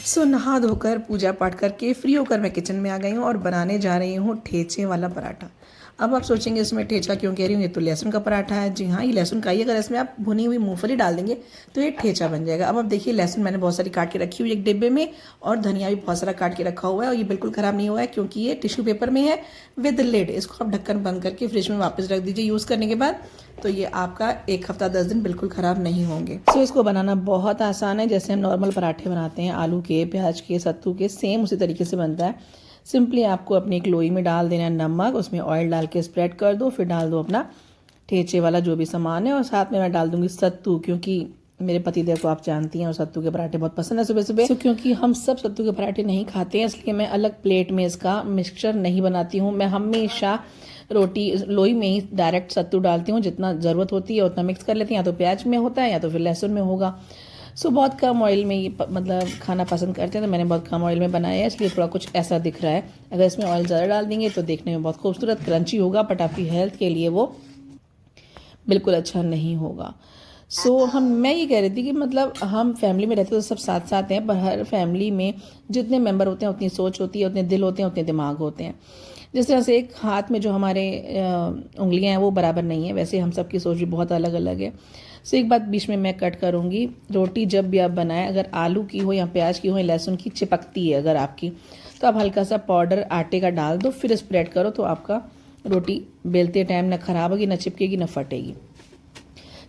सो नहा धोकर पूजा पाठ करके फ्री होकर मैं किचन में आ गई हूँ और बनाने जा रही हूँ ठेचे वाला पराठा। अब आप सोचेंगे इसमें ठेचा क्यों कह रही हूँ, ये तो लहसुन का पराठा है। जी हाँ, ये लहसुन का ही, अगर इसमें आप भुनी हुई मूंगफली डाल देंगे तो ये ठेचा बन जाएगा। अब आप देखिए, लहसुन मैंने बहुत सारी काट के रखी हुई एक डिब्बे में, और धनिया भी बहुत सारा काट के रखा हुआ है, और ये बिल्कुल ख़राब नहीं हुआ है क्योंकि ये टिश्यू पेपर में है विद लिड। इसको आप ढक्कन बंद करके फ्रिज में वापस रख दीजिए यूज़ करने के बाद, तो ये आपका 1 हफ्ता 10 दिन बिल्कुल ख़राब नहीं होंगे। सो इसको बनाना बहुत आसान है, जैसे हम नॉर्मल पराठे बनाते हैं आलू के, प्याज के, सत्तू के, सेम उसी तरीके से बनता है। सिंपली आपको अपनी एक लोई में डाल देना है नमक, उसमें ऑयल डाल के स्प्रेड कर दो, फिर डाल दो अपना ठेचे वाला जो भी सामान है, और साथ में मैं डाल दूंगी सत्तू, क्योंकि मेरे पतिदेव को आप जानती हैं और सत्तू के पराठे बहुत पसंद है सुबह सुबह। तो क्योंकि हम सब सत्तू के पराठे नहीं खाते हैं, इसलिए मैं अलग प्लेट में इसका मिक्सचर नहीं बनाती हूँ। मैं हमेशा रोटी लोई में ही डायरेक्ट सत्तू डालती हूँ, जितना ज़रूरत होती है उतना मिक्स कर लेती हैं। या तो प्याज में होता है या तो फिर लहसुन में होगा। सो बहुत कम ऑयल में ये मतलब खाना पसंद करते हैं, तो मैंने बहुत कम ऑयल में बनाया है, इसलिए थोड़ा कुछ ऐसा दिख रहा है। अगर इसमें ऑयल ज़्यादा डाल देंगे तो देखने में बहुत खूबसूरत क्रंची होगा, बट आपकी हेल्थ के लिए वो बिल्कुल अच्छा नहीं होगा। मैं ये कह रही थी कि मतलब हम फैमिली में रहते तो सब साथ साथ हैं, पर हर फैमिली में जितने मेंबर होते हैं उतनी सोच होती है, उतने दिल होते हैं, उतने दिमाग होते हैं। जिस तरह से एक हाथ में जो हमारे उंगलियां हैं वो बराबर नहीं है, वैसे हम सबकी सोच भी बहुत अलग अलग है। एक बात बीच में मैं कट करूँगी, रोटी जब भी आप बनाएं, अगर आलू की हो या प्याज की हो या लहसुन की, चिपकती है अगर आपकी, तो आप हल्का सा पाउडर आटे का डाल दो, फिर स्प्रेड करो, तो आपका रोटी बेलते टाइम ना खराब होगी, ना चिपकेगी, ना फटेगी।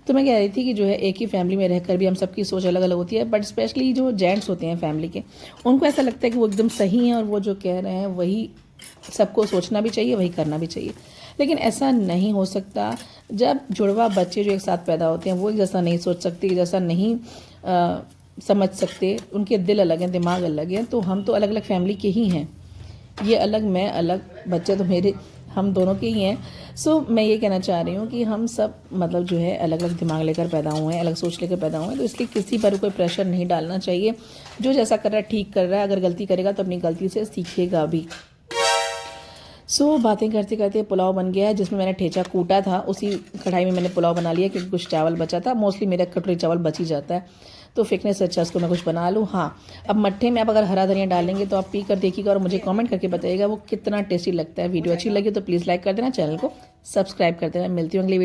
तो मैं कह रही थी कि जो है एक ही फैमिली में रहकर भी हम सबकी सोच अलग अलग होती है, बट स्पेशली जो जेंट्स होते हैं फैमिली के, उनको ऐसा लगता है कि वो एकदम सही हैं और वो जो कह रहे हैं वही सबको सोचना भी चाहिए, वही करना भी चाहिए। लेकिन ऐसा नहीं हो सकता। जब जुड़वा बच्चे जो एक साथ पैदा होते हैं वो एक जैसा नहीं सोच सकते, एक जैसा नहीं समझ सकते, उनके दिल अलग हैं, दिमाग अलग हैं। तो हम तो अलग अलग फैमिली के ही हैं, ये अलग, मैं अलग, बच्चे तो मेरे हम दोनों के ही हैं। मैं ये कहना चाह रही हूँ कि हम सब मतलब जो है अलग अलग दिमाग लेकर पैदा हुए हैं, अलग सोच लेकर पैदा हुए हैं, तो इसलिए किसी पर कोई प्रेशर नहीं डालना चाहिए। जो जैसा कर रहा है ठीक कर रहा है, अगर गलती करेगा तो अपनी गलती से सीखेगा भी। बातें करते करते पुलाव बन गया है, जिसमें मैंने ठेचा कूटा था उसी कढ़ाई में मैंने पुलाव बना लिया, क्योंकि कुछ चावल बचा था। मोस्टली मेरा कटोरी चावल बच ही जाता है, तो फेंकने से अच्छा इसको मैं कुछ बना लूँ। हाँ, अब मट्ठे में आप अगर हरा धनिया डालेंगे तो आप पी कर देखिएगा और मुझे कमेंट करके बताइएगा वो कितना टेस्टी लगता है। वीडियो अच्छी लगी तो प्लीज़ लाइक कर देना, चैनल को सब्सक्राइब कर देना। मिलती हूँ अगली